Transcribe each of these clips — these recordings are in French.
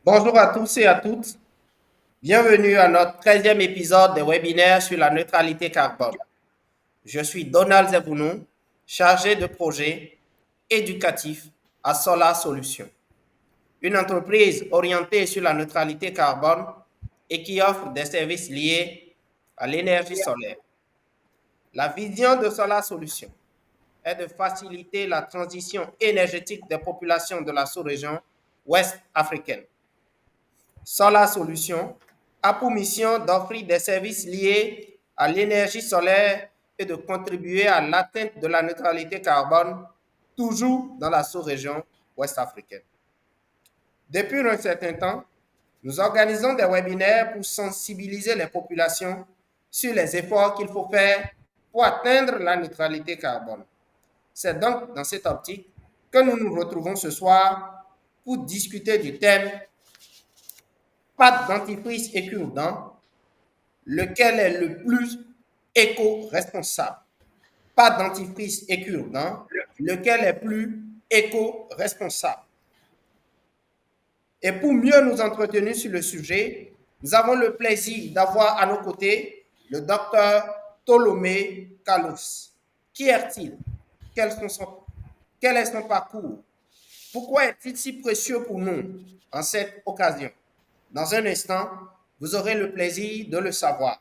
Bonjour à tous et à toutes. Bienvenue à notre 13e épisode des webinaires sur la neutralité carbone. Je suis Donald Zebounou, chargé de projet éducatif à Solar Solutions, une entreprise orientée sur la neutralité carbone et qui offre des services liés à l'énergie solaire. La vision de Solar Solutions est de faciliter la transition énergétique des populations de la sous-région ouest africaine. Solar Solutions a pour mission d'offrir des services liés à l'énergie solaire et de contribuer à l'atteinte de la neutralité carbone, toujours dans la sous-région ouest africaine. Depuis un certain temps, nous organisons des webinaires pour sensibiliser les populations sur les efforts qu'il faut faire pour atteindre la neutralité carbone. C'est donc dans cette optique que nous nous retrouvons ce soir pour discuter du thème pâte dentifrice et cure-dents, lequel est le plus éco-responsable? Pâte dentifrice et cure-dents, lequel est plus éco-responsable? Et pour mieux nous entretenir sur le sujet, nous avons le plaisir d'avoir à nos côtés le docteur Tolomé Kalos. Qui est-il? Quel est son parcours? Pourquoi est-il si précieux pour nous en cette occasion? Dans un instant, vous aurez le plaisir de le savoir.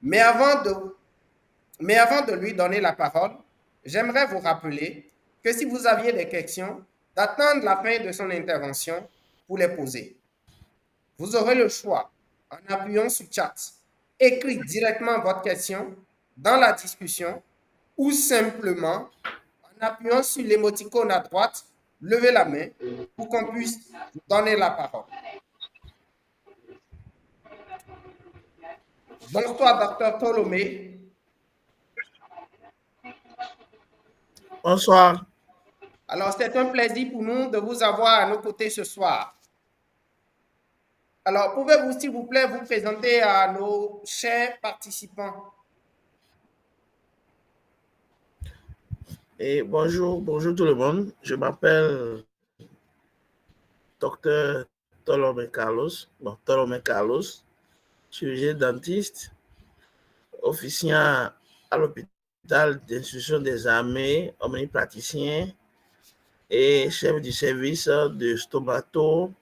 Mais avant de lui donner la parole, j'aimerais vous rappeler que si vous aviez des questions, d'attendre la fin de son intervention pour les poser. Vous aurez le choix, en appuyant sur chat, écrire directement votre question dans la discussion ou simplement en appuyant sur l'émoticône à droite, levez la main pour qu'on puisse vous donner la parole. Bonsoir, docteur Tolomé. Bonsoir. Alors, c'est un plaisir pour nous de vous avoir à nos côtés ce soir. Alors, pouvez-vous, s'il vous plaît, vous présenter à nos chers participants? Et bonjour tout le monde. Je m'appelle Dr Tolomé Carlos, chirurgien dentiste, officiant à l'hôpital d'instruction des armées, omnipraticien et chef du service de stomato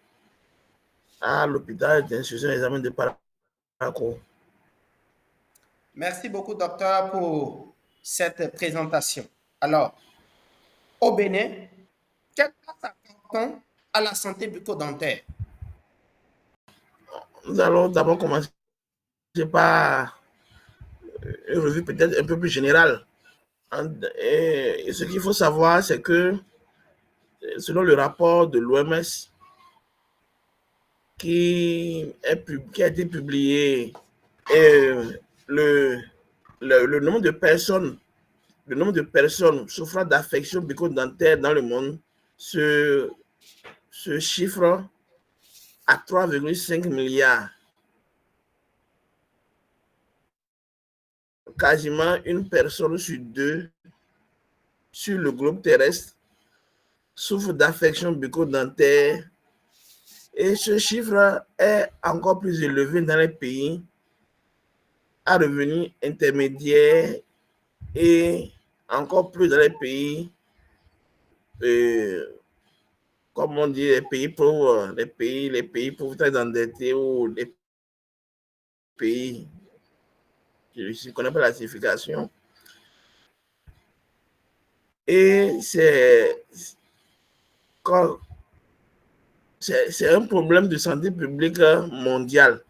à l'hôpital d'instruction des armées de Paraco. Merci beaucoup, docteur, pour cette présentation. Alors, au Bénin, quelle place accorde-t-on à la santé bucco-dentaire? Nous allons d'abord commencer par une revue peut-être un peu plus générale. Et ce qu'il faut savoir, c'est que selon le rapport de l'OMS qui a été publié, le, le nombre de personnes souffrant d'affections bucco-dentaires dans le monde se chiffre à 3,5 milliards. Quasiment une personne sur deux sur le globe terrestre souffre d'affections bucco-dentaires et ce chiffre est encore plus élevé dans les pays à revenus intermédiaires et encore plus dans les pays, comme on dit, les pays pauvres, les pays pauvres très endettés ou les pays, je ne connais pas la signification. Et c'est un problème de santé publique mondial.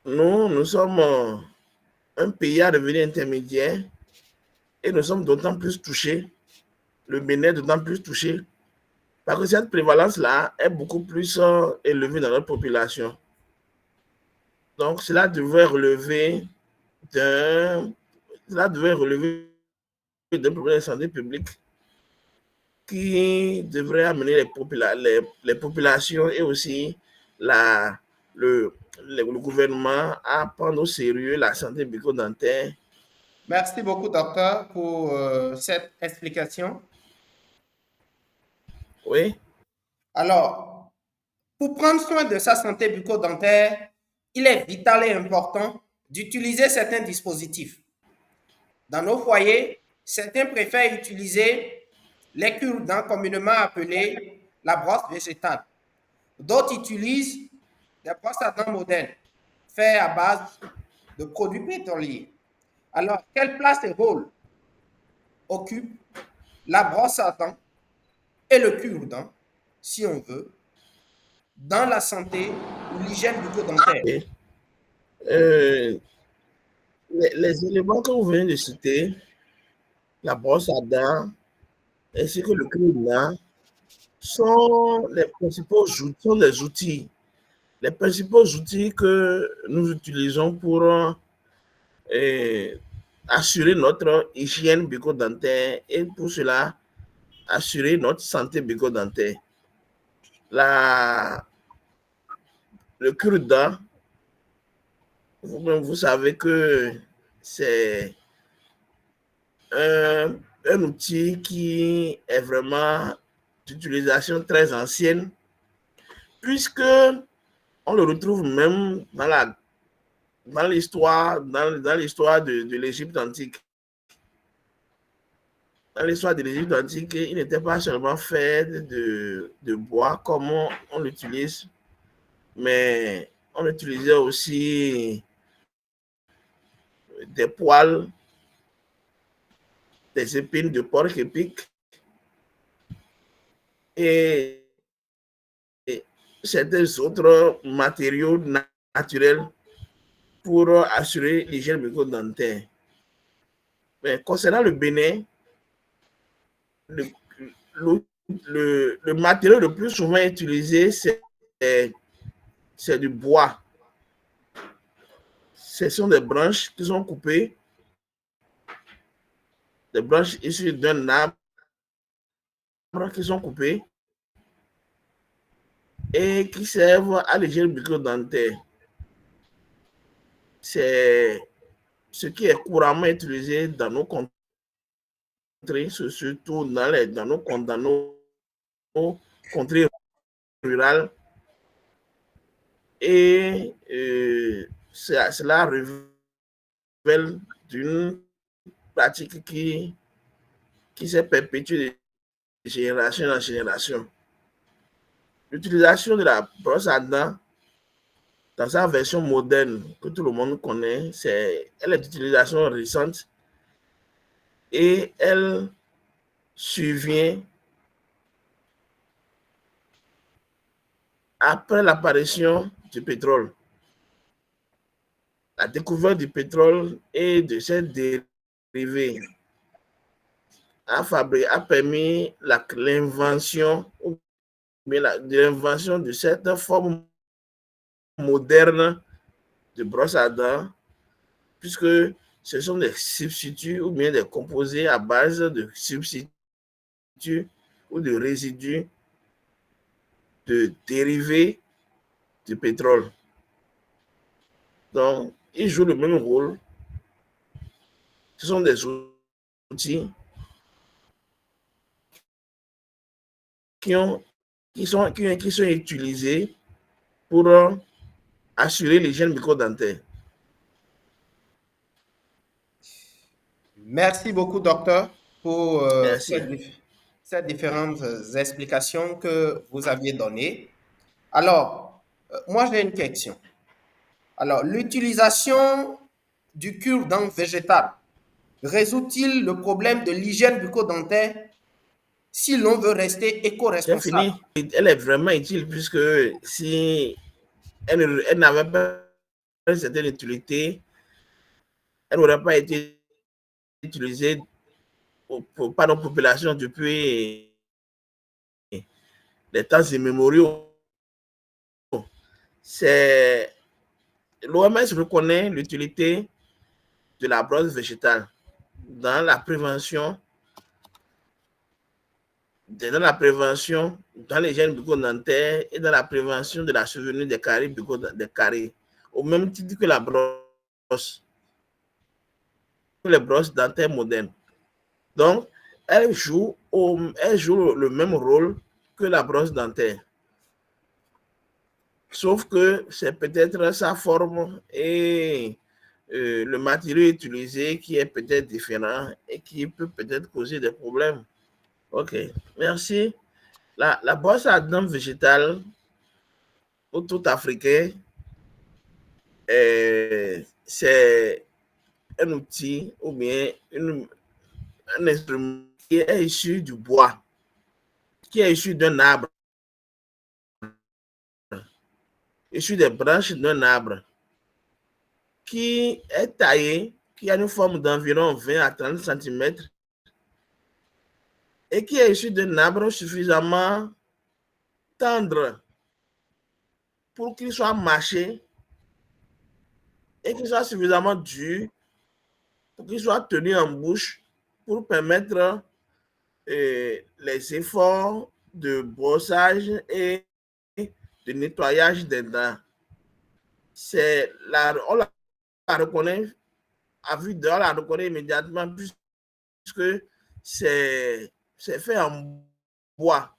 Nous sommes un pays à revenus intermédiaires et nous sommes d'autant plus touchés, le Bénin est d'autant plus touché, parce que cette prévalence-là est beaucoup plus élevée dans notre population. Donc, cela devrait relever d'un problème de santé publique qui devrait amener les populations et aussi le gouvernement à prendre au sérieux la santé bucco-dentaire. Merci beaucoup, docteur, pour cette explication. Oui. Alors, Pour prendre soin de sa santé bucco-dentaire, il est vital et important d'utiliser certains dispositifs. Dans nos foyers, certains préfèrent utiliser les cure-dents communément appelées la brosse végétale. D'autres utilisent des brosses à dents modernes, faites à base de produits pétroliers. Alors, quelle place et rôle occupent la brosse à dents et le cure-dents, si on veut, dans la santé ou l'hygiène bucco-dentaire? Et, les éléments que vous venez de citer, la brosse à dents ainsi que le cure-dent, sont les principaux outils, sont les principaux outils que nous utilisons pour assurer notre hygiène bucco-dentaire et pour cela assurer notre santé bucco-dentaire. Le cure-dent, vous savez que c'est un outil qui est vraiment d'utilisation très ancienne, puisque on le retrouve même dans l'histoire de l'Égypte antique. Dans l'histoire de l'Égypte antique, il n'était pas seulement fait de bois comme on l'utilise, mais on utilisait aussi des poils, des épines de porc-épic et certains autres matériaux naturels pour assurer l'hygiène bucco-dentaire. Mais concernant le Bénin, le, le matériau le plus souvent utilisé, c'est du bois. Ce sont des branches qui sont coupées, des branches issues d'un arbre qui sont coupées et qui servent à l'hygiène bucco-dentaire. C'est ce qui est couramment utilisé dans nos contrées, surtout dans nos contrées rurales. Et cela révèle d'une pratique qui s'est perpétuée de génération en génération. L'utilisation de la brosse à dents dans sa version moderne que tout le monde connaît, elle est d'utilisation récente et elle survient après l'apparition du pétrole. La découverte du pétrole et de ses dérivés a permis l'invention de cette forme moderne de brosse à dents, puisque ce sont des substituts ou bien des composés à base de substituts ou de résidus de dérivés du pétrole. Donc, ils jouent le même rôle. Ce sont des outils qui sont utilisés pour assurer l'hygiène bucco-dentaire. Merci beaucoup, docteur, pour Merci. ces différentes explications que vous aviez données. Alors, moi j'ai une question. Alors, l'utilisation du cure-dent végétal résout-il le problème de l'hygiène bucco-dentaire si l'on veut rester C'est éco-responsable? fini. Elle est vraiment utile puisque si elle n'avait pas une certaine utilité, elle n'aurait pas été utilisée par nos populations depuis les temps immémoriaux. L'OMS reconnaît l'utilité de la brosse végétale dans la prévention, dans l'hygiène bucco-dentaire et dans la prévention de la survenue des caries, au même titre que les brosses dentaires modernes. Donc, elle joue le même rôle que la brosse dentaire. sauf que c'est peut-être sa forme et le matériau utilisé qui est peut-être différent et qui peut peut-être causer des problèmes. Ok, merci. La brosse à dents végétale ou tout africain, c'est un outil ou bien un instrument qui est issu du bois, qui est issu d'un arbre, issu des branches d'un arbre, qui est taillé, qui a une forme d'environ 20 à 30 cm et qui est issu d'un arbre suffisamment tendre pour qu'il soit mâché et qu'il soit suffisamment dur pour qu'il soit tenu en bouche pour permettre les efforts de brossage et de nettoyage des dents. On la reconnaît à vue d'œil, on la reconnaît immédiatement puisque c'est fait en bois.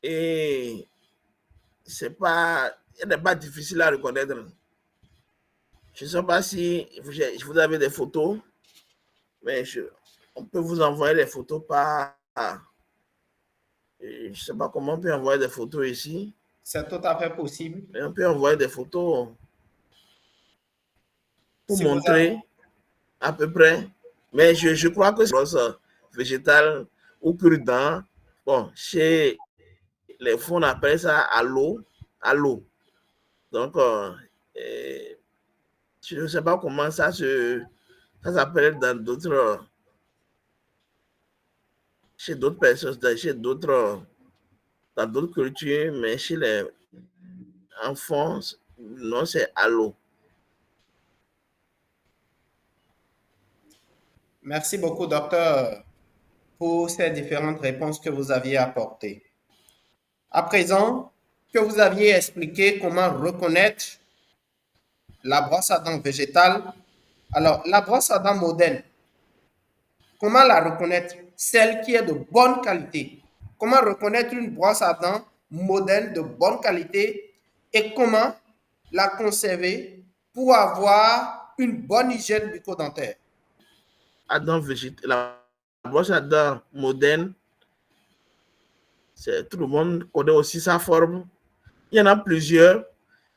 Et elle n'est pas difficile à reconnaître. Je ne sais pas si vous avez des photos, mais on peut vous envoyer des photos par... Je ne sais pas comment on peut envoyer des photos ici. C'est tout à fait possible. Mais on peut envoyer des photos pour Si vous avez... montrer à peu près. Mais je crois que c'est une brosse végétale ou cure-dents. Bon, chez les fonds, on appelle ça à l'eau. Donc, je ne sais pas comment ça s'appelle chez d'autres personnes, dans d'autres cultures, mais chez les enfants, non, c'est à l'eau. Merci beaucoup, docteur, pour ces différentes réponses que vous aviez apportées. À présent, que vous aviez expliqué comment reconnaître la brosse à dents végétale, alors la brosse à dents moderne, comment la reconnaître? Celle qui est de bonne qualité. Comment reconnaître une brosse à dents moderne de bonne qualité et comment la conserver pour avoir une bonne hygiène bucco-dentaire? La brosse à dents moderne, tout le monde connaît aussi sa forme. Il y en a plusieurs.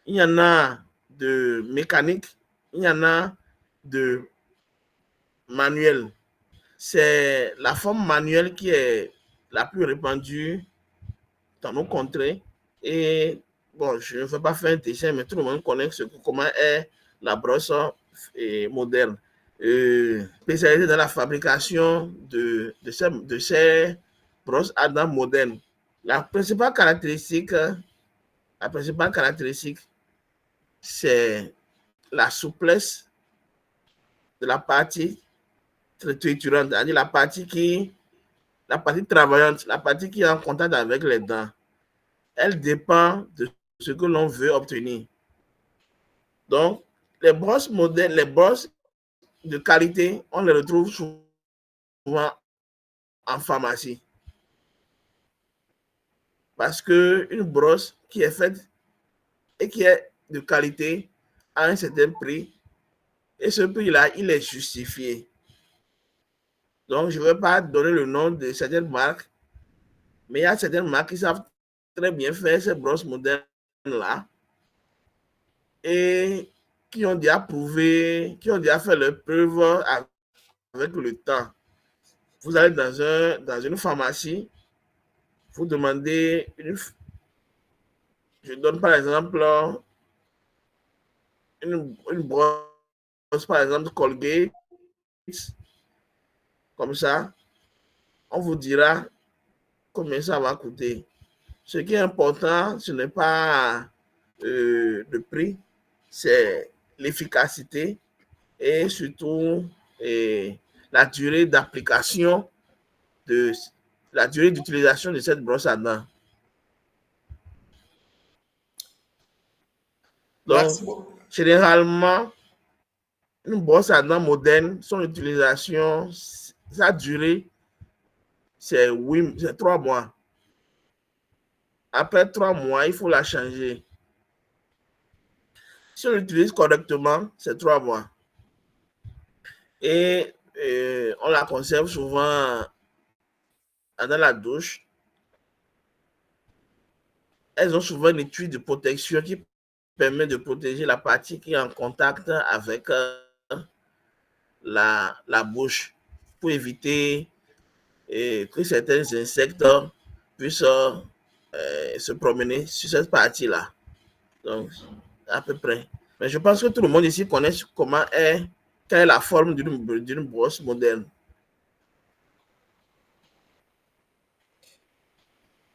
Il y en a de mécanique, il y en a de manuel. C'est la forme manuelle qui est la plus répandue dans nos contrées. Et bon, je ne vais pas faire un dessin, mais tout le monde connaît comment est la brosse moderne. Spécialisée dans la fabrication de ces brosses à dents modernes. La principale caractéristique, c'est la souplesse de la partie triturante, c'est-à-dire la partie travaillante, la partie qui est en contact avec les dents. Elle dépend de ce que l'on veut obtenir. Donc, les brosses modernes, les brosses de qualité, on les retrouve souvent en pharmacie. Parce qu'une brosse qui est faite et qui est de qualité à un certain prix, et ce prix-là, il est justifié. Donc, je ne vais pas donner le nom de certaines marques, mais il y a certaines marques qui savent très bien faire ces brosses modernes-là et qui ont déjà prouvé, qui ont déjà fait leur preuve avec le temps. Vous allez dans une pharmacie, vous demandez je donne par exemple une brosse, par exemple Colgate, comme ça, on vous dira combien ça va coûter. Ce qui est important, ce n'est pas le prix, c'est l'efficacité et surtout la durée d'application, la durée d'utilisation de cette brosse à dents. Donc, généralement, une brosse à dents moderne, son utilisation, sa durée, c'est 3 mois. Après 3 mois, il faut la changer. Si on l'utilise correctement, c'est 3 mois. Et on la conserve souvent dans la douche. Elles ont souvent une étui de protection qui permet de protéger la partie qui est en contact avec la bouche pour éviter que certains insectes puissent se promener sur cette partie-là. Donc, à peu près. Mais je pense que tout le monde ici connaît quelle est la forme d'une brosse moderne.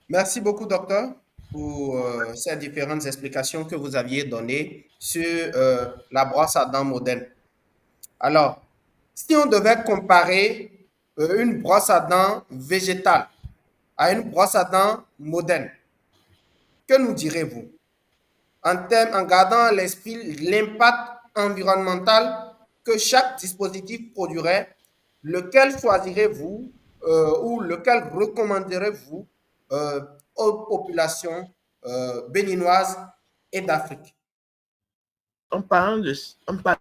Merci beaucoup, docteur, pour ces différentes explications que vous aviez données sur la brosse à dents moderne. Alors, si on devait comparer une brosse à dents végétale à une brosse à dents moderne, que nous direz-vous en gardant à l'esprit l'impact environnemental que chaque dispositif produirait, lequel choisirez-vous ou lequel recommanderez-vous aux populations béninoises et d'Afrique? En parlant, en parlant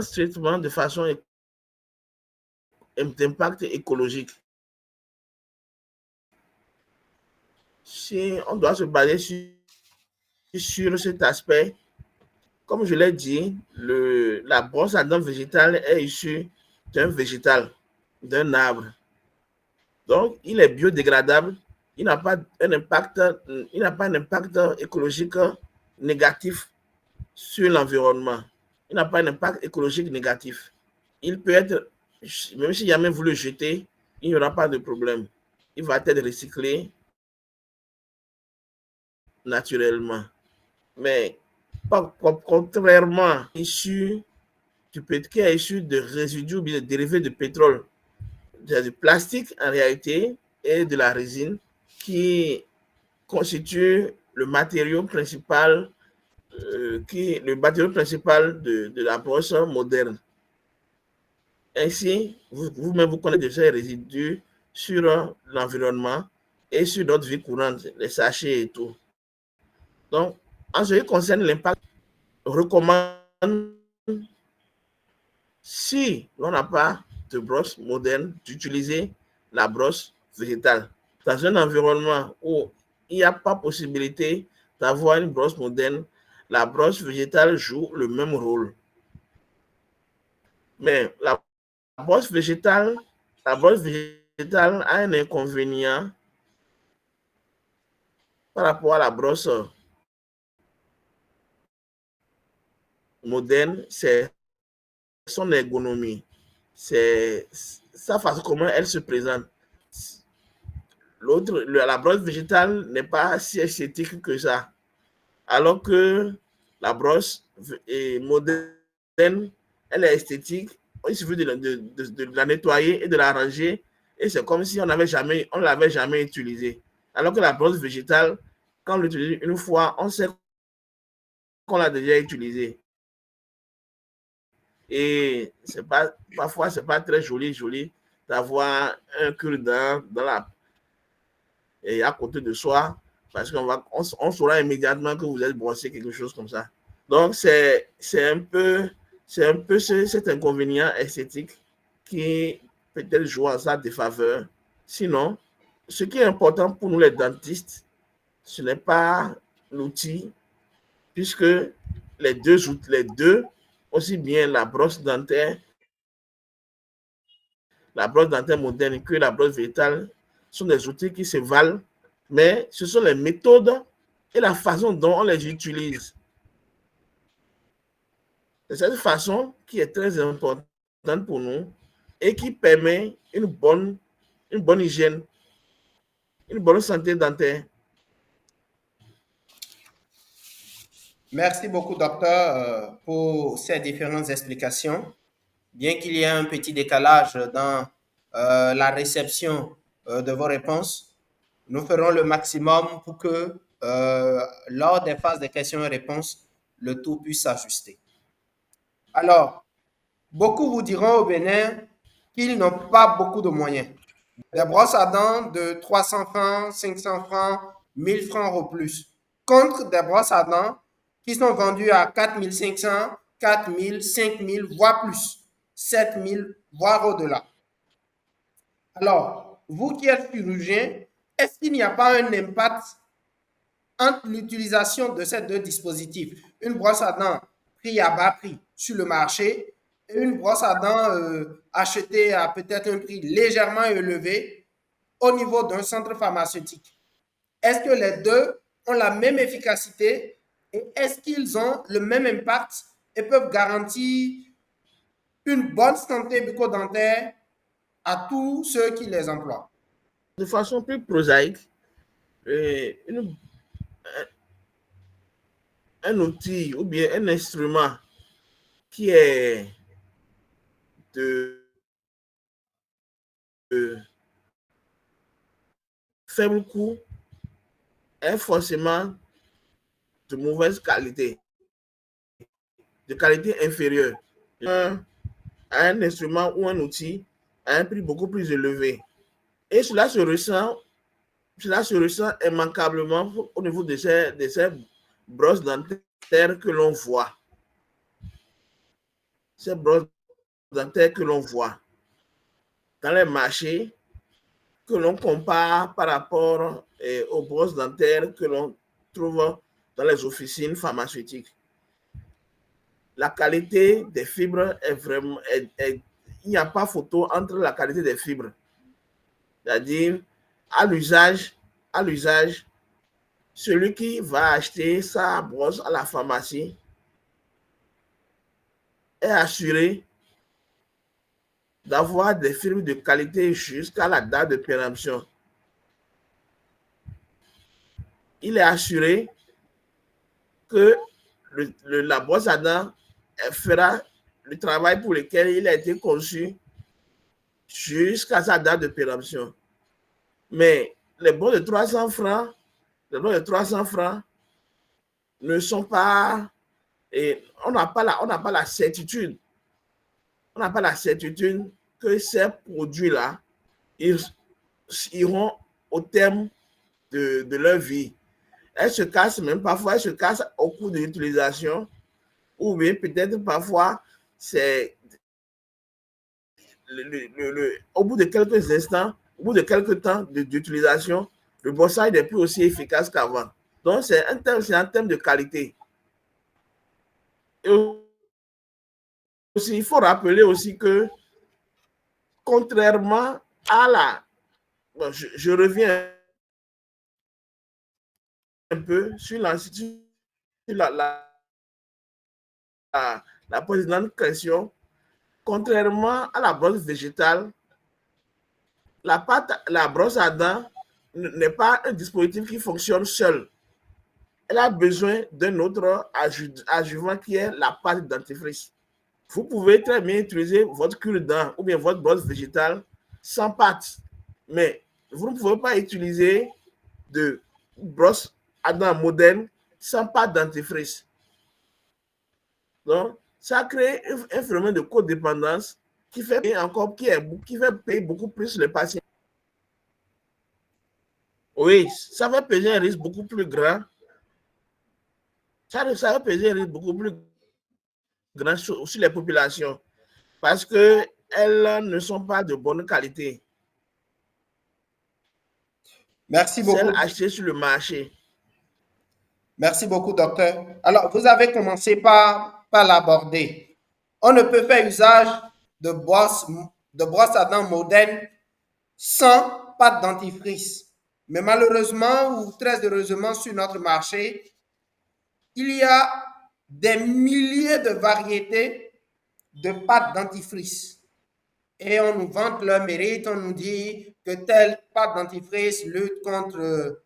strictement de façon d'impact écologique, si on doit se baser sur cet aspect, comme je l'ai dit, la brosse à dents végétale est issue d'un végétal, d'un arbre. Donc, il est biodégradable. Il n'a pas un impact, il n'a pas un impact écologique négatif sur l'environnement. Il n'a pas un impact écologique négatif. Il peut être, même si jamais vous le jetez, il n'y aura pas de problème. Il va être recyclé naturellement. Mais contrairement issu qui est issu de résidus de dérivés de pétrole, du plastique en réalité et de la résine qui constitue le matériau principal de la brosse moderne. Ainsi, vous-même, vous connaissez déjà les résidus sur l'environnement et sur notre vie courante, les sachets et tout. Donc, en ce qui concerne l'impact, on recommande, si l'on n'a pas de brosse moderne, d'utiliser la brosse végétale. Dans un environnement où il n'y a pas possibilité d'avoir une brosse moderne, la brosse végétale joue le même rôle. Mais la brosse végétale, la brosse végétale a un inconvénient par rapport à la brosse moderne, c'est son ergonomie. C'est sa façon comment elle se présente. La brosse végétale n'est pas si esthétique que ça. Alors que la brosse moderne, elle est esthétique. Il suffit de la nettoyer et de la ranger. Et c'est comme si on ne l'avait jamais utilisée. Alors que la brosse végétale, quand on l'utilise une fois, on sait qu'on l'a déjà utilisée. Et parfois, ce n'est pas très joli d'avoir un cure-dent à côté de soi, parce qu'on saura immédiatement que vous êtes brossé, quelque chose comme ça. Donc, c'est un peu cet inconvénient esthétique qui peut-être joue en sa défaveur. Sinon, ce qui est important pour nous les dentistes, ce n'est pas l'outil, puisque les deux, aussi bien la brosse dentaire moderne que la brosse végétale, sont des outils qui se valent, mais ce sont les méthodes et la façon dont on les utilise. C'est cette façon qui est très importante pour nous et qui permet une bonne hygiène, une bonne santé dentaire. Merci beaucoup, docteur, pour ces différentes explications. Bien qu'il y ait un petit décalage dans la réception de vos réponses, nous ferons le maximum pour que lors des phases de questions et réponses, le tout puisse s'ajuster. Alors, beaucoup vous diront au Bénin qu'ils n'ont pas beaucoup de moyens. Des brosses à dents de 300 francs, 500 francs, 1000 francs au plus. Contre des brosses à dents qui sont vendues à 4500, 4000, 5000, voire plus. 7000, voire au-delà. Alors, vous qui êtes chirurgien, est-ce qu'il n'y a pas un impact entre l'utilisation de ces deux dispositifs, une brosse à dents prise à bas prix sur le marché et une brosse à dents achetée à peut-être un prix légèrement élevé au niveau d'un centre pharmaceutique? Est-ce que les deux ont la même efficacité et est-ce qu'ils ont le même impact et peuvent garantir une bonne santé bucco-dentaire à tous ceux qui les emploient? De façon plus prosaïque, un outil ou bien un instrument qui est de, de faible coût est forcément de mauvaise qualité, de qualité inférieure à un instrument ou un outil à un prix beaucoup plus élevé. Et cela se ressent immanquablement au niveau de ces brosses dentaires que l'on voit. Ces brosses dentaires que l'on voit dans les marchés, que l'on compare par rapport aux brosses dentaires que l'on trouve dans les officines pharmaceutiques. La qualité des fibres est vraiment... il n'y a pas photo entre la qualité des fibres. C'est-à-dire, à l'usage, celui qui va acheter sa brosse à la pharmacie est assuré d'avoir des fibres de qualité jusqu'à la date de péremption. Il est assuré que la brosse à dents fera le travail pour lequel il a été conçu jusqu'à sa date de péremption. Mais les brosses de 300 francs, ne sont pas, et on n'a pas la certitude, que ces produits-là iront au terme de leur vie. Elles se cassent même parfois, elles se cassent au cours de l'utilisation, ou bien peut-être parfois, c'est au bout de quelques instants, au bout de quelques temps d'utilisation, le brossage n'est plus aussi efficace qu'avant. Donc, c'est un thème de qualité. Et aussi, il faut rappeler aussi que, contrairement à la... Bon, je reviens un peu sur l'institut, la précédente question. Contrairement à la brosse végétale, la brosse à dents n'est pas un dispositif qui fonctionne seul. Elle a besoin d'un autre adjuvant qui est la pâte dentifrice. Vous pouvez très bien utiliser votre cure-dent ou bien votre brosse végétale sans pâte, mais vous ne pouvez pas utiliser de brosse à dents moderne sans pâte dentifrice. Donc, ça crée un phénomène de codépendance qui fait payer beaucoup plus les patients. Oui, ça va peser un risque beaucoup plus grand. Ça va peser un risque beaucoup plus grand sur les populations parce qu'elles ne sont pas de bonne qualité. Merci Celles beaucoup. achetées sur le marché. Merci beaucoup, docteur. Alors, vous avez commencé par l'aborder. On ne peut faire usage de brosse à dents modernes sans pâte dentifrice. Mais malheureusement ou très heureusement sur notre marché, il y a des milliers de variétés de pâte dentifrice. Et on nous vante leur mérite, on nous dit que telle pâte dentifrice lutte contre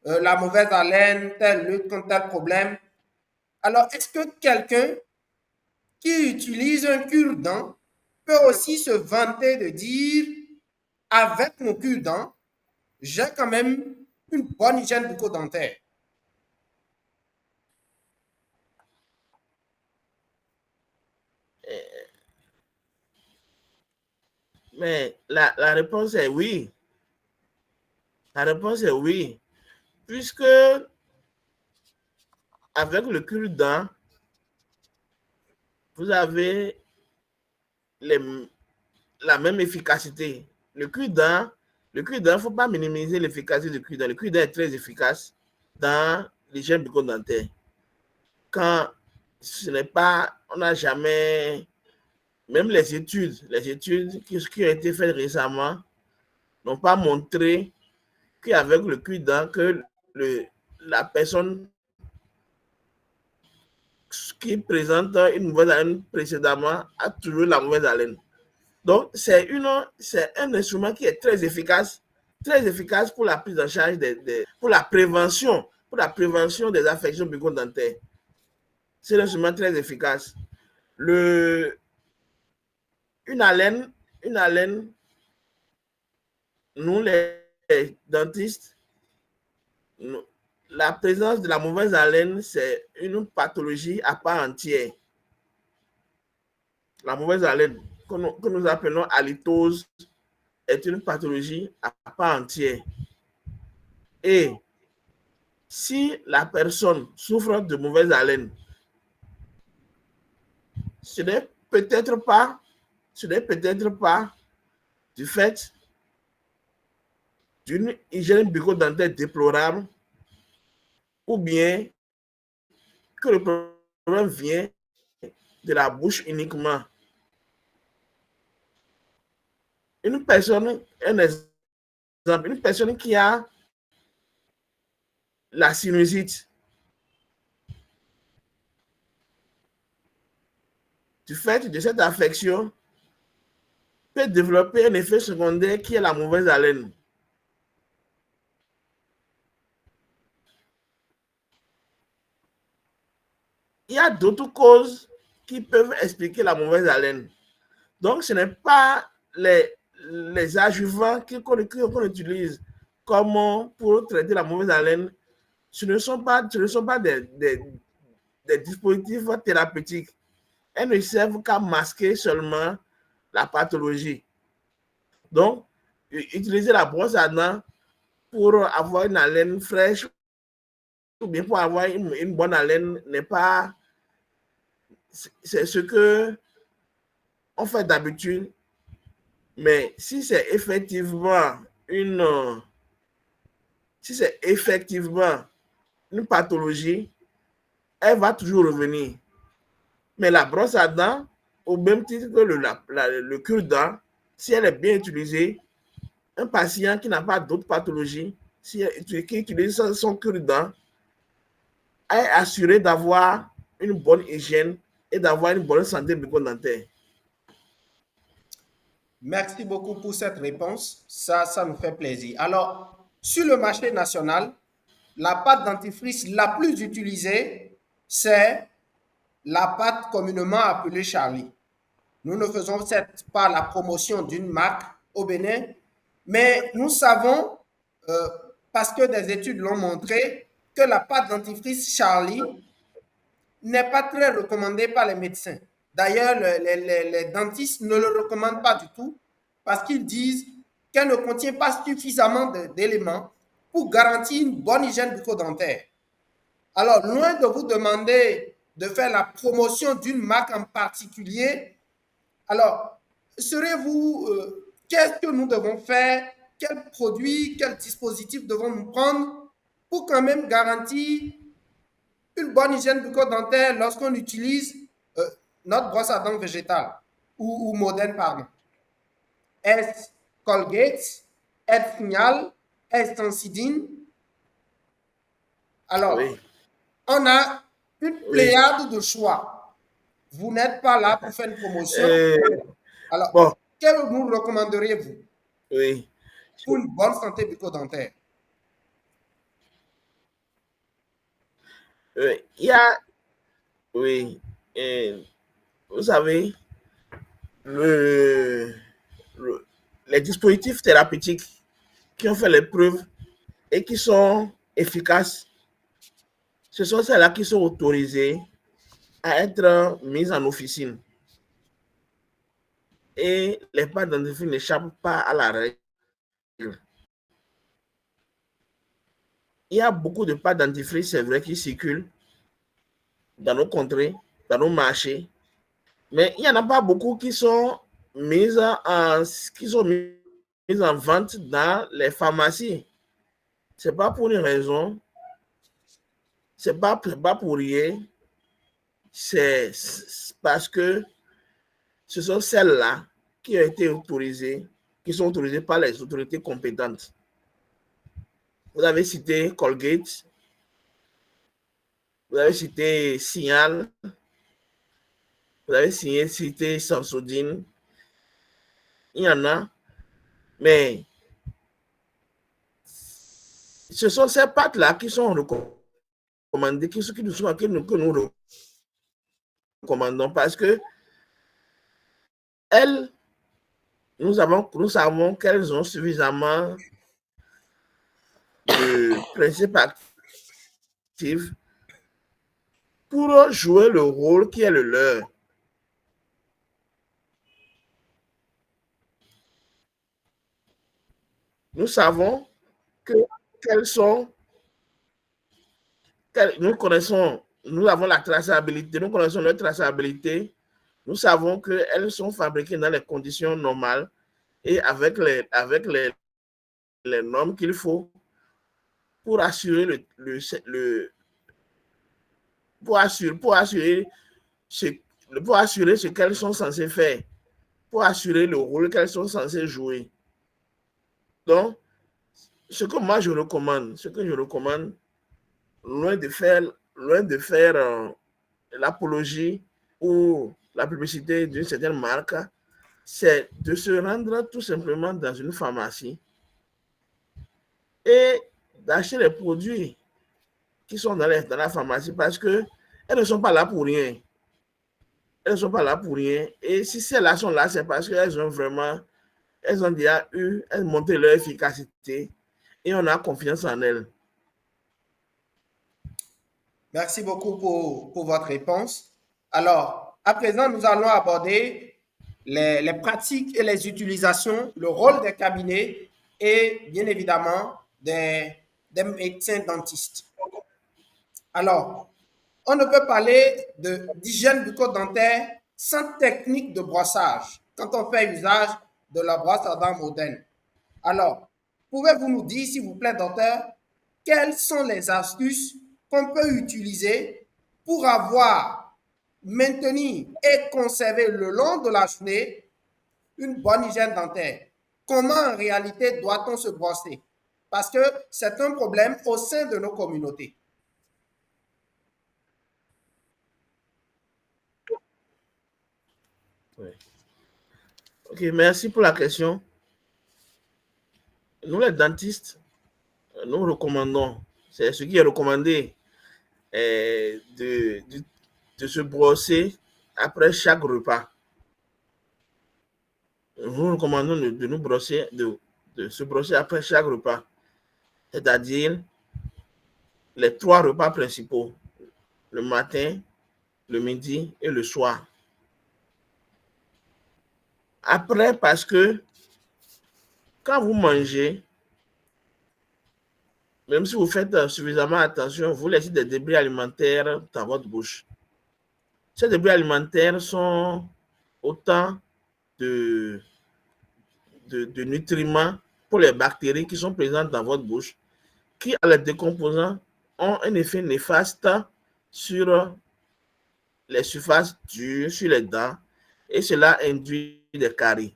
la mauvaise haleine, telle lutte contre tel problème. Alors, est-ce que quelqu'un qui utilise un cure-dent peut aussi se vanter de dire, avec mon cure-dent, j'ai quand même une bonne hygiène bucco-dentaire? Mais la réponse est oui. La réponse est oui. Puisque avec le cure-dent, vous avez la même efficacité. Le cure-dent, il ne faut pas minimiser l'efficacité du cure-dent. Le cure-dent est très efficace dans l'hygiène bucco-dentaire. Quand ce n'est pas, on n'a jamais, même les études qui ont été faites récemment n'ont pas montré qu'avec le cure-dent, que la personne qui présente une mauvaise haleine précédemment a toujours la mauvaise haleine. Donc, c'est un instrument qui est très efficace pour la prise en charge pour la prévention des affections bucco-dentaires. C'est un instrument très efficace. Une haleine, nous les dentistes, la présence de la mauvaise haleine, c'est une pathologie à part entière. La mauvaise haleine, que nous appelons halitose, est une pathologie à part entière. Et si la personne souffre de mauvaise haleine, ce n'est peut-être pas du fait d'une hygiène bucco-dentaire déplorable, ou bien que le problème vient de la bouche uniquement. Une personne qui a la sinusite, du fait de cette affection, peut développer un effet secondaire qui est la mauvaise haleine. Il y a d'autres causes qui peuvent expliquer la mauvaise haleine. Donc, ce n'est pas les adjuvants qu'on utilise comme pour traiter la mauvaise haleine. Ce ne sont pas des dispositifs thérapeutiques. Elles ne servent qu'à masquer seulement la pathologie. Donc, utiliser la brosse à dents pour avoir une haleine fraîche ou bien pour avoir une bonne haleine n'est pas... C'est ce que on fait d'habitude. Mais si c'est effectivement une pathologie, elle va toujours revenir. Mais la brosse à dents, au même titre que le cure-dent, si elle est bien utilisée, un patient qui n'a pas d'autres pathologies, qui utilise son cure-dent, est assuré d'avoir une bonne hygiène et d'avoir une bonne santé bucco-dentaire. Merci beaucoup pour cette réponse. Ça nous fait plaisir. Alors, sur le marché national, la pâte dentifrice la plus utilisée, c'est la pâte communément appelée Charlie. Nous ne faisons certes pas la promotion d'une marque au Bénin, mais nous savons, euh, parce que des études l'ont montré, que la pâte dentifrice Charlie n'est pas très recommandée par les médecins. D'ailleurs, les dentistes ne le recommandent pas du tout parce qu'ils disent qu'elle ne contient pas suffisamment d'éléments pour garantir une bonne hygiène bucco-dentaire. Alors, loin de vous demander de faire la promotion d'une marque en particulier, alors, qu'est-ce que nous devons faire? Quels produits, quels dispositifs devons-nous prendre pour quand même garantir une bonne hygiène bucco-dentaire lorsqu'on utilise notre brosse à dents végétale ou moderne, pardon? Est-ce Colgate? Est-ce Signal? Est-ce Sensidine? Alors, Oui. on a une Oui. pléiade de choix. Vous n'êtes pas là pour faire une promotion. Alors, Bon, quel nous recommanderiez-vous oui. pour une bonne santé bucco-dentaire? Il y a, oui, vous savez, le, les dispositifs thérapeutiques qui ont fait les preuves et qui sont efficaces, ce sont ceux-là qui sont autorisés à être mis en officine. Et les pâtes dentifrices n'échappent pas à la règle. il y a beaucoup de pâtes dentifrice, c'est vrai, qui circulent dans nos contrées, dans nos marchés, mais il n'y en a pas beaucoup qui sont mises en vente dans les pharmacies. C'est pas pour une raison, c'est pas pour rien, c'est parce que ce sont celles-là qui ont été autorisées, qui sont autorisées par les autorités compétentes. Vous avez cité Colgate, vous avez cité Signal, vous avez cité Sensodyne. Il y en a, mais ce sont ces pâtes-là qui sont recommandées, que nous recommandons parce que elles, nous savons qu'elles ont suffisamment de principes actifs pour jouer le rôle qui est le leur. Nous savons qu'elles sont, nous avons la traçabilité, nous connaissons leur traçabilité, nous savons qu'elles sont fabriquées dans les conditions normales et avec les normes qu'il faut pour assurer pour assurer ce qu'elles sont censées faire, pour assurer le rôle qu'elles sont censées jouer. Donc, ce que je recommande, loin de faire l'apologie ou la publicité d'une certaine marque, c'est de se rendre tout simplement dans une pharmacie et d'acheter les produits qui sont dans la pharmacie parce qu'elles ne sont pas là pour rien. Elles ne sont pas là pour rien. Et si celles-là sont là, c'est parce qu'elles ont déjà montré leur efficacité et on a confiance en elles. Merci beaucoup pour votre réponse. Alors, à présent, nous allons aborder les pratiques et les utilisations, le rôle des cabinets et bien évidemment des médecins dentistes. Alors, on ne peut parler d'hygiène bucco-dentaire sans technique de brossage quand on fait usage de la brosse à dents moderne. Alors, pouvez-vous nous dire, s'il vous plaît, docteur, quelles sont les astuces qu'on peut utiliser pour maintenir et conserver le long de la journée une bonne hygiène dentaire? Comment en réalité doit-on se brosser? Parce que c'est un problème au sein de nos communautés. Ouais. Ok, merci pour la question. Nous, les dentistes, nous recommandons, c'est ce qui est recommandé, de se brosser après chaque repas. Nous recommandons de nous brosser, de se brosser après chaque repas, c'est-à-dire les 3 repas principaux, le matin, le midi et le soir. Après, parce que quand vous mangez, même si vous faites suffisamment attention, vous laissez des débris alimentaires dans votre bouche. Ces débris alimentaires sont autant de nutriments pour les bactéries qui sont présentes dans votre bouche, qui, en les décomposant, ont un effet néfaste sur les surfaces dures, sur les dents, et cela induit des caries.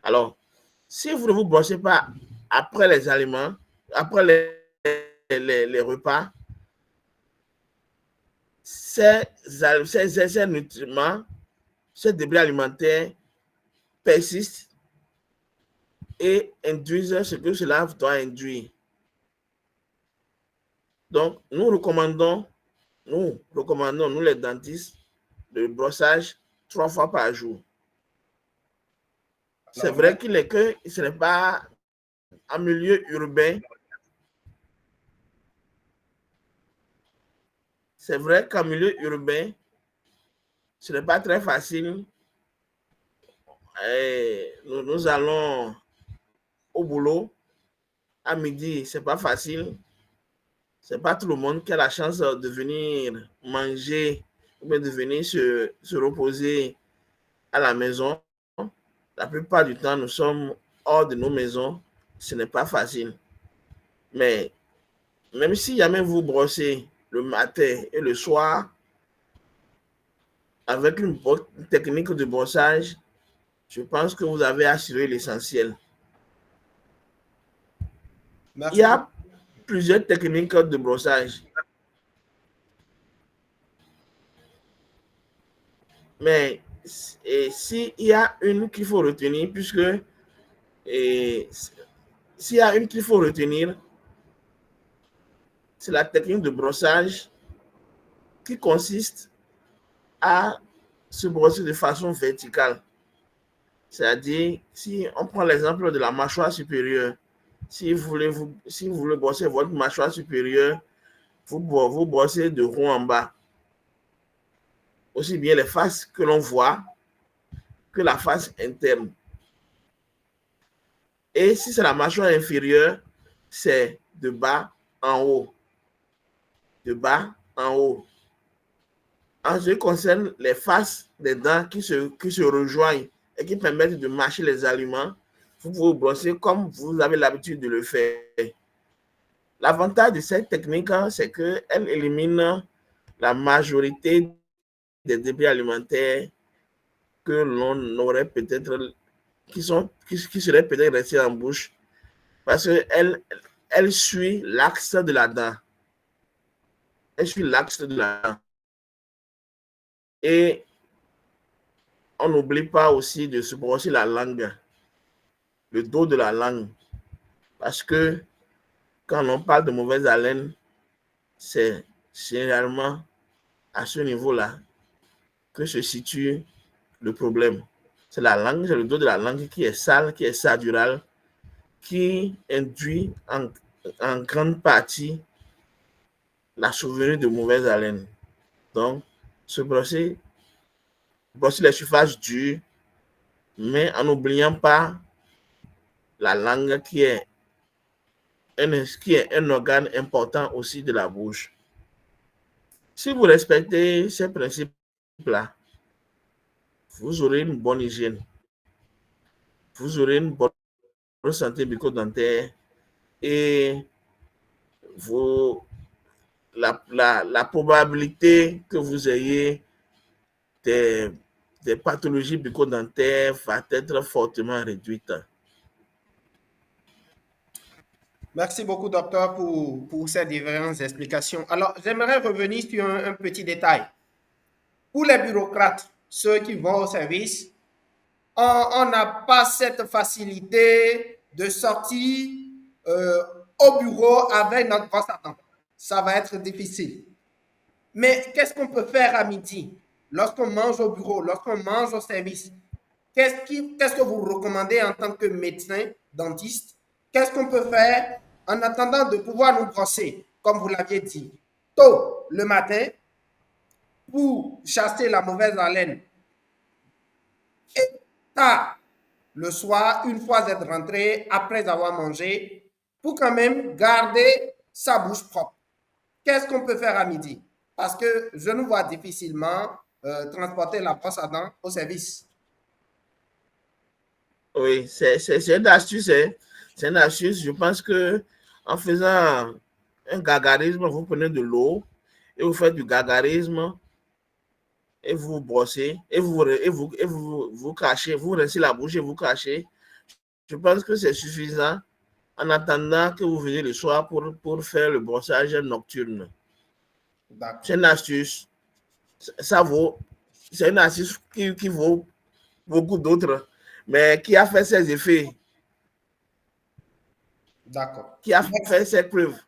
Alors, si vous ne vous brossez pas après les aliments, après les repas, ces nutriments, ces débris alimentaires persistent et induisent ce que cela doit induire. Donc, nous recommandons, nous les dentistes, le brossage 3 fois par jour. C'est vrai que ce n'est pas en milieu urbain. C'est vrai qu'en milieu urbain, ce n'est pas très facile. Nous allons au boulot. À midi, ce n'est pas facile. C'est pas tout le monde qui a la chance de venir manger ou bien de venir se reposer à la maison. La plupart du temps, nous sommes hors de nos maisons. Ce n'est pas facile. Mais même si jamais vous brossez le matin et le soir, avec une bonne technique de brossage, je pense que vous avez assuré l'essentiel. Il y Merci beaucoup. a plusieurs techniques de brossage. Mais s'il y a une qu'il faut retenir, puisque s'il y a une qu'il faut retenir, c'est la technique de brossage qui consiste à se brosser de façon verticale. C'est-à-dire, si on prend l'exemple de la mâchoire supérieure, si vous voulez brosser votre mâchoire supérieure, vous brossez de haut en bas. Aussi bien les faces que l'on voit que la face interne. Et si c'est la mâchoire inférieure, c'est de bas en haut. De bas en haut. En ce qui concerne les faces des dents qui se rejoignent et qui permettent de mâcher les aliments, vous pouvez brosser comme vous avez l'habitude de le faire. L'avantage de cette technique, c'est qu'elle élimine la majorité des débris alimentaires que l'on aurait peut-être, qui seraient peut-être restés en bouche, parce qu'elle suit l'axe de la dent. Elle suit l'axe de la dent. Et on n'oublie pas aussi de se brosser la langue, le dos de la langue, parce que quand on parle de mauvaise haleine, c'est généralement à ce niveau-là que se situe le problème. C'est la langue, c'est le dos de la langue qui est sale, qui est sadural, qui induit en grande partie la survenue de mauvaise haleine. Donc, se brosser les surfaces dures, mais en n'oubliant pas la langue qui est un organe important aussi de la bouche. Si vous respectez ces principes-là, vous aurez une bonne hygiène, vous aurez une bonne santé bucco-dentaire et vous, la probabilité que vous ayez des, des pathologies bucco-dentaires va être fortement réduite. Merci beaucoup, docteur, pour ces différentes explications. Alors, j'aimerais revenir sur un petit détail. Pour les bureaucrates, ceux qui vont au service, on n'a pas cette facilité de sortir euh, au bureau avec notre brosse à dents. Ça va être difficile. Mais qu'est-ce qu'on peut faire à midi lorsqu'on mange au bureau, lorsqu'on mange au service? Qu'est-ce que vous recommandez en tant que médecin, dentiste? Qu'est-ce qu'on peut faire en attendant de pouvoir nous brosser, comme vous l'aviez dit, tôt le matin pour chasser la mauvaise haleine et tard le soir, une fois être rentré, après avoir mangé, pour quand même garder sa bouche propre. Qu'est-ce qu'on peut faire à midi? Parce que je nous vois difficilement transporter la brosse à dents au service. Oui, c'est une astuce. Hein. C'est une astuce. Je pense que en faisant un gargarisme, vous prenez de l'eau et vous faites du gargarisme et vous brossez vous cachez, vous rincez la bouche et vous cachez. Je pense que c'est suffisant en attendant que vous veniez le soir pour faire le brossage nocturne. C'est une astuce. Ça vaut, c'est une astuce qui vaut beaucoup d'autres, mais qui a fait ses effets. D'accord. Qui a fait ses preuves.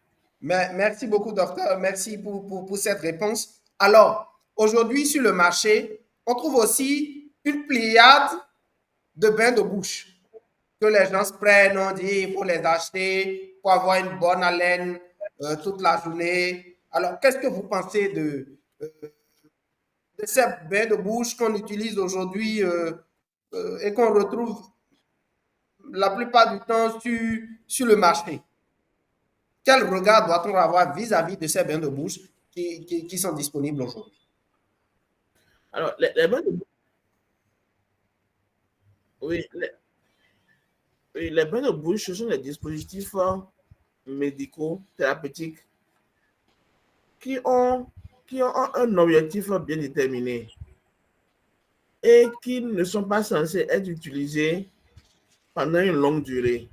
Merci beaucoup, docteur. Merci pour cette réponse. Alors, aujourd'hui, sur le marché, on trouve aussi une pléiade de bains de bouche que les gens se prennent, on dit il faut les acheter pour avoir une bonne haleine toute la journée. Alors, qu'est-ce que vous pensez de ces bains de bouche qu'on utilise aujourd'hui et qu'on retrouve la plupart du temps sur le marché? Quel regard doit-on avoir vis-à-vis de ces bains de bouche qui sont disponibles aujourd'hui? Alors, les bains de bouche, oui, les bains de bouche, ce sont des dispositifs médicaux, thérapeutiques, qui ont, qui ont un objectif bien déterminé et qui ne sont pas censés être utilisés pendant une longue durée.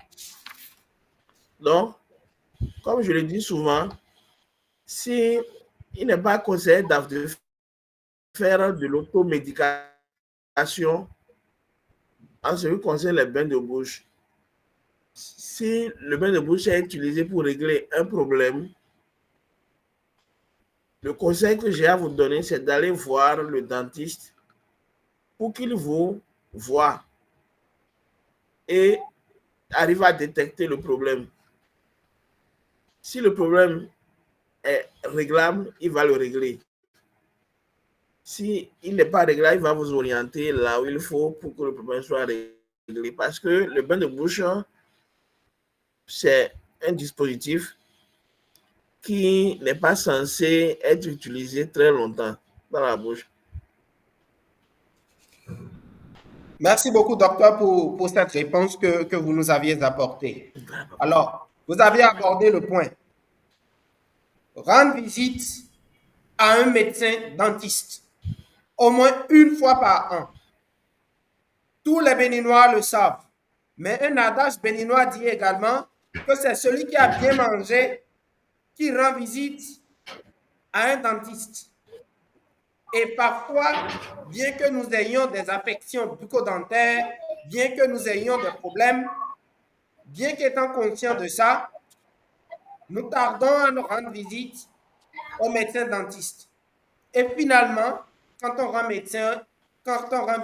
Donc, comme je le dis souvent, si il n'est pas conseillé de faire de l'automédication en ce qui concerne les bains de bouche. Si le bain de bouche est utilisé pour régler un problème, le conseil que j'ai à vous donner, c'est d'aller voir le dentiste pour qu'il vous voie et arrive à détecter le problème. Si le problème est réglable, il va le régler. Si il n'est pas réglable, il va vous orienter là où il faut pour que le problème soit réglé. Parce que le bain de bouche, c'est un dispositif qui n'est pas censé être utilisé très longtemps dans la bouche. Merci beaucoup, docteur, pour cette réponse que vous nous aviez apportée. Alors, vous avez abordé le point. Rendre visite à un médecin dentiste au moins une fois par an. Tous les Béninois le savent. Mais un adage béninois dit également que c'est celui qui a bien mangé qui rend visite à un dentiste. Et parfois, bien que nous ayons des affections bucco-dentaires, bien que nous ayons des problèmes, bien qu'étant conscients de ça, nous tardons à nous rendre visite au médecin dentiste. Et finalement, quand on rend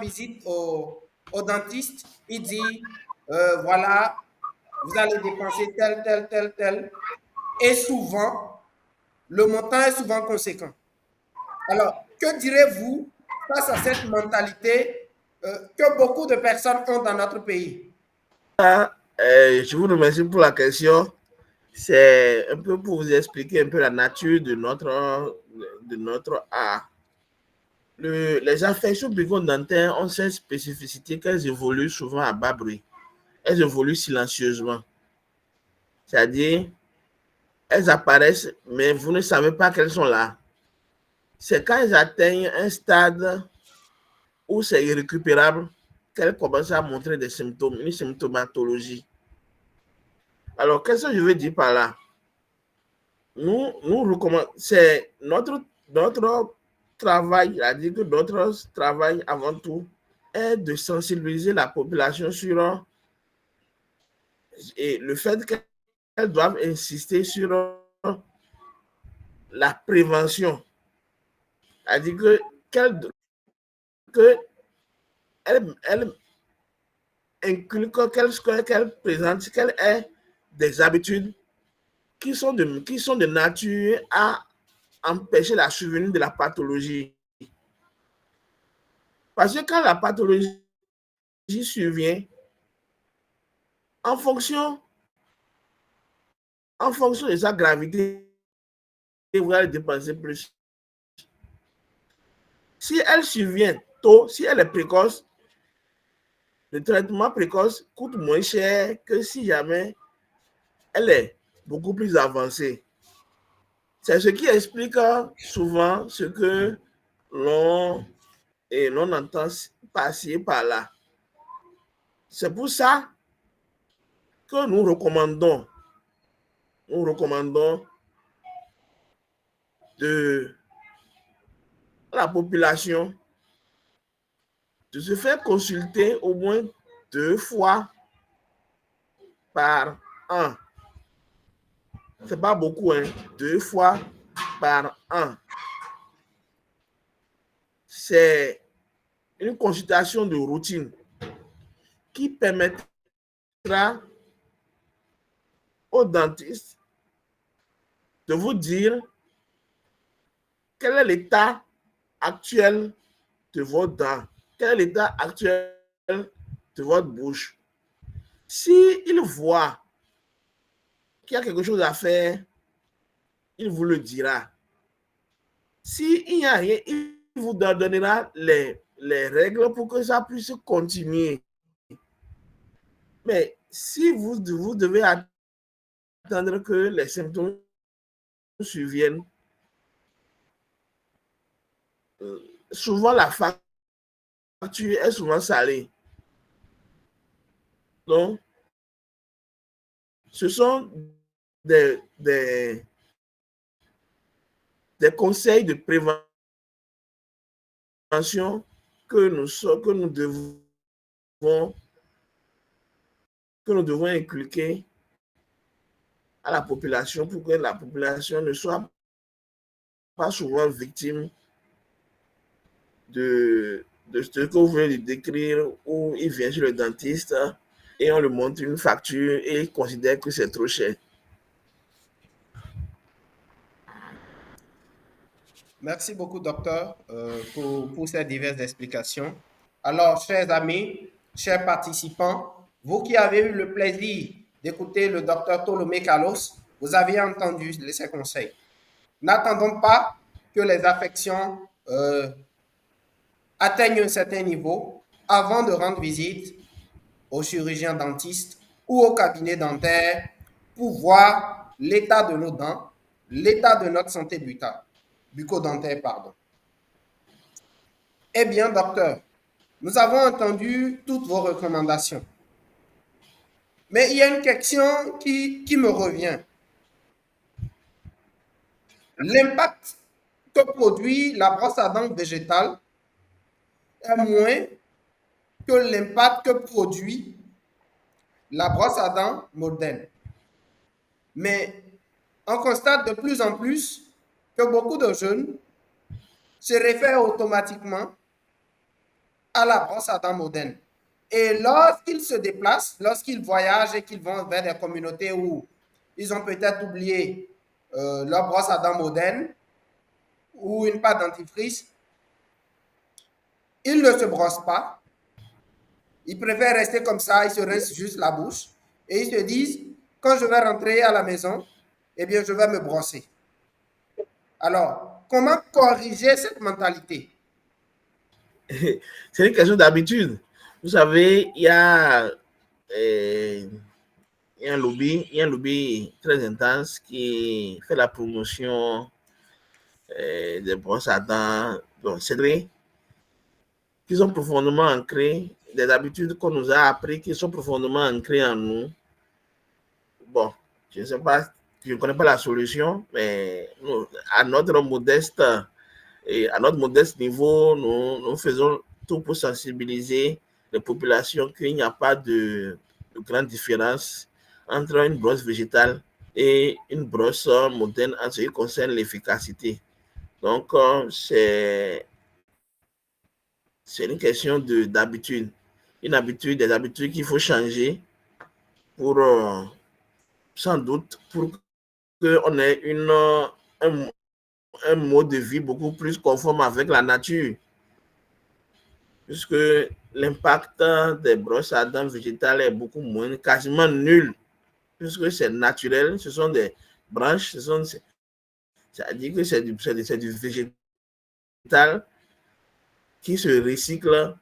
visite au dentiste, il dit, voilà, vous allez dépenser tel. Et souvent, le montant est souvent conséquent. Alors, que direz-vous face à cette mentalité que beaucoup de personnes ont dans notre pays? Je vous remercie pour la question. C'est un peu pour vous expliquer un peu la nature de notre art. Les affections bucco-dentaires ont cette spécificité qu'elles évoluent souvent à bas bruit. Elles évoluent silencieusement. C'est-à-dire, elles apparaissent, mais vous ne savez pas qu'elles sont là. C'est quand elles atteignent un stade où c'est irrécupérable qu'elles commencent à montrer des symptômes, une symptomatologie. Alors, qu'est-ce que je veux dire par là? Nous recommandons, c'est notre travail, c'est-à-dire que notre travail avant tout est de sensibiliser la population sur et le fait qu'elles doivent insister sur la prévention. C'est-à-dire qu'elle inculque, qu'elle présente, qu'elle ait des habitudes qui sont de nature à empêcher la survenue de la pathologie. Parce que quand la pathologie survient, en fonction de sa gravité, vous allez dépenser plus. Si elle survient tôt, si elle est précoce, le traitement précoce coûte moins cher que si jamais elle est beaucoup plus avancée. C'est ce qui explique souvent ce que l'on entend passer par là. C'est pour ça que nous recommandons de la population de se faire consulter au moins 2 fois par an. C'est pas beaucoup, hein? 2 fois par an. C'est une consultation de routine qui permettra au dentiste de vous dire quel est l'état actuel de votre dent, quel est l'état actuel de votre bouche. S'il voit qu'il y a quelque chose à faire, il vous le dira. S'il n'y a rien, il vous donnera les règles pour que ça puisse continuer. Mais si vous devez attendre que les symptômes surviennent, souvent la facture est souvent salée. Donc, ce sont des conseils de prévention que nous devons inculquer à la population pour que la population ne soit pas souvent victime de ce que vous venez de décrire, où il vient chez le dentiste et on lui montre une facture et il considère que c'est trop cher. Merci beaucoup, docteur, pour ces diverses explications. Alors, chers amis, chers participants, vous qui avez eu le plaisir d'écouter le docteur Tolomé Carlos, vous avez entendu ses conseils. N'attendons pas que les affections atteignent un certain niveau avant de rendre visite au chirurgien dentiste ou au cabinet dentaire pour voir l'état de nos dents, l'état de notre santé bucco-dentaire, pardon. Eh bien, docteur, nous avons entendu toutes vos recommandations. Mais il y a une question qui me revient. L'impact que produit la brosse à dents végétale est moins que l'impact que produit la brosse à dents moderne. Mais on constate de plus en plus que beaucoup de jeunes se réfèrent automatiquement à la brosse à dents moderne. Et lorsqu'ils se déplacent, lorsqu'ils voyagent et qu'ils vont vers des communautés où ils ont peut-être oublié leur brosse à dents moderne ou une pâte dentifrice, ils ne se brossent pas. Ils préfèrent rester comme ça, ils se rincent juste la bouche et ils se disent, quand je vais rentrer à la maison, eh bien, je vais me brosser. Alors, comment corriger cette mentalité? C'est une question d'habitude. Vous savez, il y a un lobby très intense qui fait la promotion des brosses à dents. Donc, c'est vrai qui sont profondément ancrées, des habitudes qu'on nous a appris qui sont profondément ancrées en nous. Bon, je ne sais pas, je ne connais pas la solution, mais nous, à notre modeste niveau, nous faisons tout pour sensibiliser les populations qu'il n'y a pas de grande différence entre une brosse végétale et une brosse moderne en ce qui concerne l'efficacité. Donc, c'est une question d'habitude. Des habitudes qu'il faut changer pour, sans doute, pour qu'on ait un mode de vie beaucoup plus conforme avec la nature. Puisque l'impact des brosses à dents végétales est beaucoup moins, quasiment nul, puisque c'est naturel, ce sont des branches, ça dit que c'est du végétal qui se recycle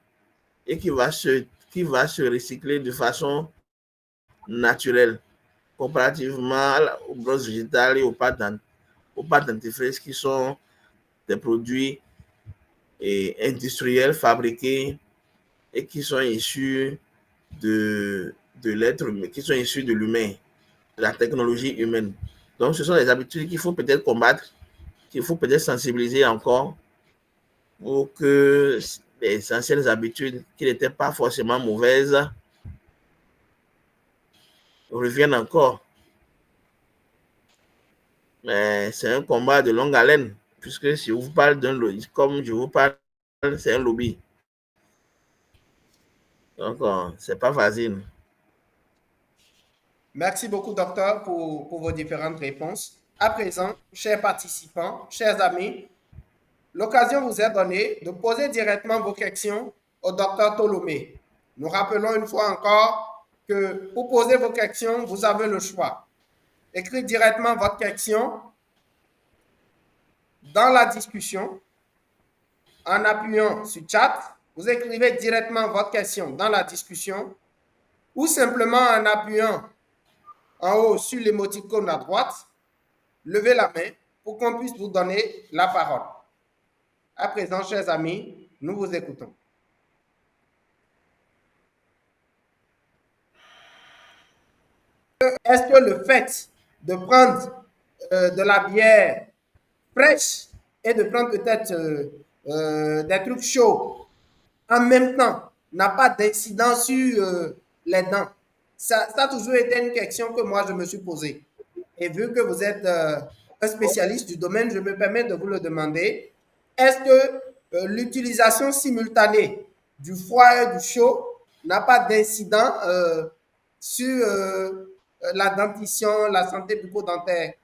et qui va se recycler de façon naturelle, comparativement aux brosses végétales et aux pâtes dentifrices qui sont des produits industriels fabriqués et qui sont issus de l'être humain, qui sont issus de l'humain, de la technologie humaine. Donc, ce sont des habitudes qu'il faut peut-être combattre, qu'il faut peut-être sensibiliser encore pour que les anciennes habitudes, qui n'étaient pas forcément mauvaises, reviennent encore. Mais c'est un combat de longue haleine, puisque si je vous parle d'un lobby, comme je vous parle, c'est un lobby. Donc, c'est pas facile. Merci beaucoup, docteur, pour vos différentes réponses. À présent, chers participants, chers amis, l'occasion vous est donnée de poser directement vos questions au docteur Tolomé. Nous rappelons une fois encore que pour poser vos questions, vous avez le choix. écrire directement votre question dans la discussion en appuyant sur chat. Vous écrivez directement votre question dans la discussion ou simplement en appuyant en haut sur l'émoticône à droite, levez la main pour qu'on puisse vous donner la parole. À présent, chers amis, nous vous écoutons. Est-ce que le fait de prendre de la bière fraîche et de prendre peut-être des trucs chauds en même temps n'a pas d'incidence sur les dents? Ça a toujours été une question que moi je me suis posée. Et vu que vous êtes un spécialiste du domaine, je me permets de vous le demander. Est-ce que l'utilisation simultanée du froid et du chaud n'a pas d'incident sur la dentition, la santé bucco-dentaire?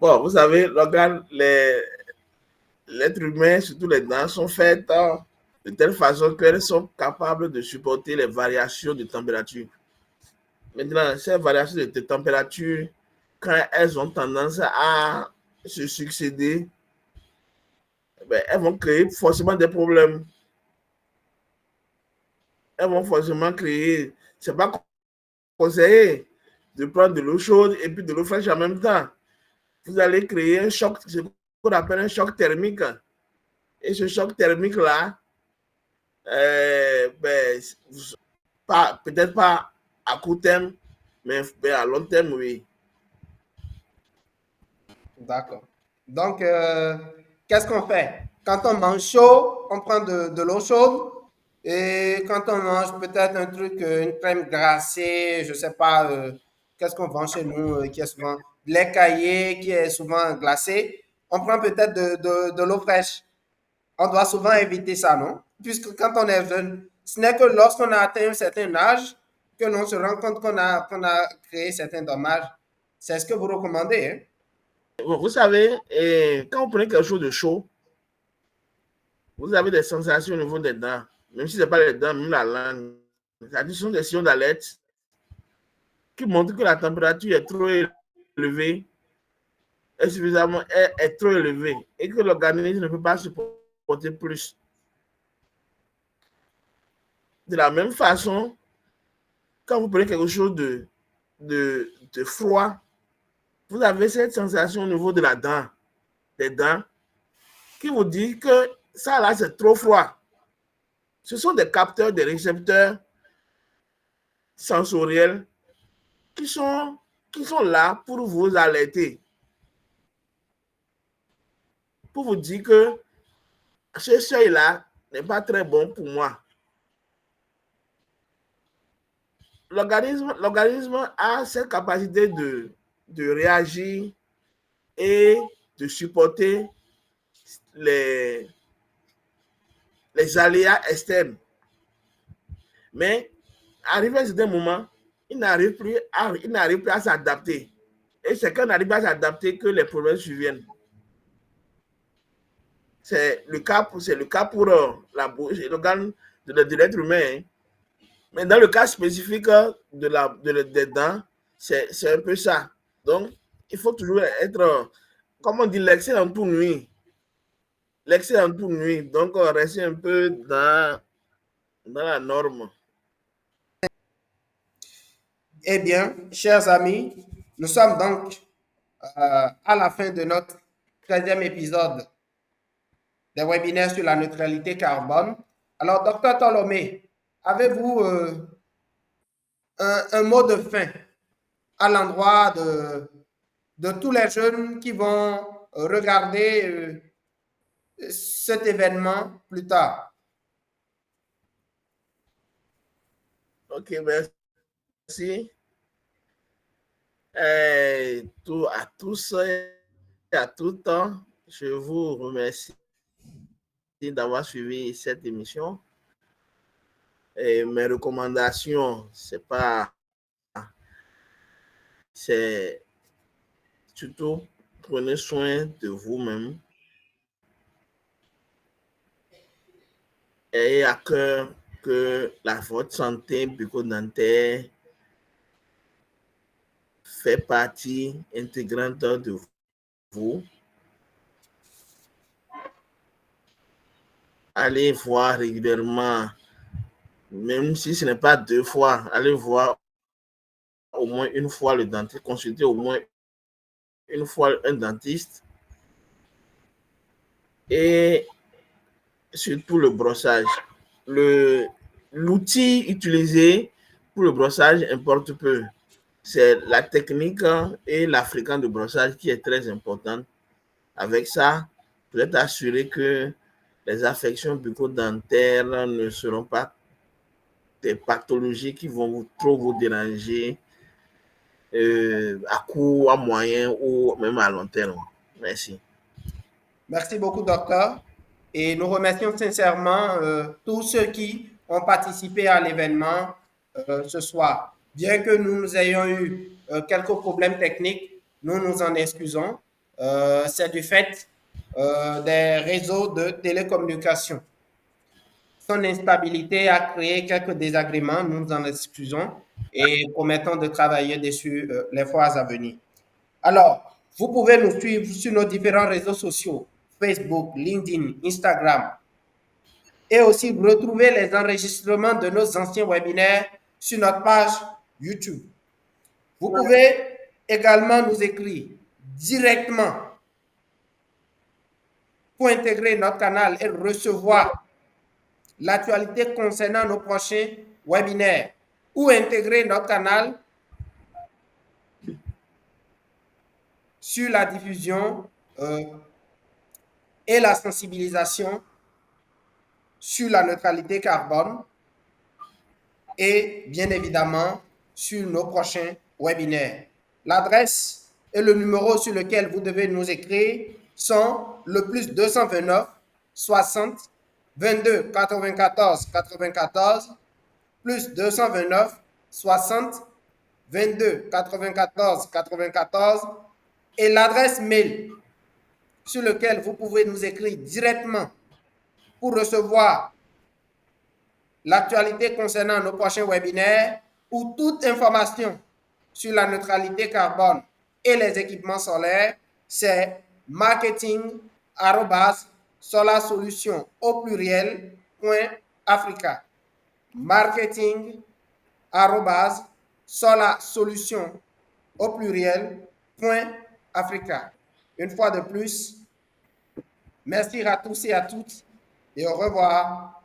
Bon, vous savez, l'organe, l'être humain, surtout les dents, sont faites de telle façon qu'elles sont capables de supporter les variations de température. Maintenant, ces variations de température, quand elles ont tendance à se succéder, ben, elles vont créer forcément des problèmes. Elles vont forcément créer, c'est pas conseillé de prendre de l'eau chaude et puis de l'eau fraîche en même temps. Vous allez créer un choc, ce qu'on appelle un choc thermique. Et ce choc thermique-là, ben, peut-être pas à court terme, mais à long terme, oui. D'accord. Donc, qu'est-ce qu'on fait? Quand on mange chaud, on prend de l'eau chaude. Et quand on mange peut-être un truc, une crème glacée, je ne sais pas, qu'est-ce qu'on vend chez nous, qui est souvent lait caillé, qui est souvent glacé, on prend peut-être de l'eau fraîche. On doit souvent éviter ça, non? Puisque quand on est jeune, ce n'est que lorsqu'on a atteint un certain âge que l'on se rend compte qu'on a créé certains dommages. C'est ce que vous recommandez, hein? Vous savez, quand vous prenez quelque chose de chaud, vous avez des sensations au niveau des dents, même si ce n'est pas les dents, même la langue. Ce sont des signaux d'alerte qui montrent que la température est trop élevée, est trop élevée et que l'organisme ne peut pas supporter plus. De la même façon, quand vous prenez quelque chose de froid, vous avez cette sensation au niveau de la dent, des dents, qui vous dit que ça là, c'est trop froid. Ce sont des capteurs, des récepteurs sensoriels qui sont, qui sont là pour vous alerter, pour vous dire que ce seuil-là n'est pas très bon pour moi. L'organisme a cette capacité de réagir et de supporter les, les aléas externes. Mais arrivé à un certain moment, il n'arrive plus à s'adapter. Et c'est quand on arrive à s'adapter que les problèmes surviennent. C'est le cas pour la bouche et l'organe de l'être humain. Hein. Mais dans le cas spécifique des dents, c'est un peu ça. Donc, il faut toujours être, comme on dit, l'excès en tout nuit. L'excès en tout nuit. Donc, rester un peu dans la norme. Eh bien, chers amis, nous sommes donc à la fin de notre 13e épisode des webinaires sur la neutralité carbone. Alors, docteur Tolomé, avez-vous un mot de fin à l'endroit de tous les jeunes qui vont regarder cet événement plus tard? Ok, merci. À tous et à tout temps, je vous remercie d'avoir suivi cette émission. Et mes recommandations, c'est surtout prenez soin de vous-même. Ayez à cœur que votre santé bucco-dentaire fait partie intégrante de vous. Allez voir régulièrement, même si ce n'est pas 2 fois, allez voir au moins une fois le dentiste, consulter au moins une fois un dentiste. Et surtout le brossage. L'outil utilisé pour le brossage importe peu. C'est la technique et la fréquence de brossage qui est très importante. Avec ça, vous êtes assuré que les affections bucco-dentaires ne seront pas des pathologies qui vont trop vous déranger à court, à moyen ou même à long terme. Merci. Merci beaucoup, docteur. Et nous remercions sincèrement tous ceux qui ont participé à l'événement ce soir. Bien que nous ayons eu quelques problèmes techniques, nous nous en excusons. C'est du fait des réseaux de télécommunication. Son instabilité a créé quelques désagréments, nous nous en excusons et promettons de travailler dessus les fois à venir. Alors, vous pouvez nous suivre sur nos différents réseaux sociaux, Facebook, LinkedIn, Instagram, et aussi retrouver les enregistrements de nos anciens webinaires sur notre page YouTube. Vous pouvez également nous écrire directement pour intégrer notre canal et recevoir l'actualité concernant nos prochains webinaires ou intégrer notre canal sur la diffusion et la sensibilisation sur la neutralité carbone et bien évidemment sur nos prochains webinaires. L'adresse et le numéro sur lequel vous devez nous écrire sont le plus 229 60 22 94 94 plus 229 60 22 94 94 et l'adresse mail sur laquelle vous pouvez nous écrire directement pour recevoir l'actualité concernant nos prochains webinaires ou toute information sur la neutralité carbone et les équipements solaires, c'est marketing@solarsolution au pluriel.africa. Marketing@solarsolution au pluriel.africa. Une fois de plus, merci à tous et à toutes et au revoir.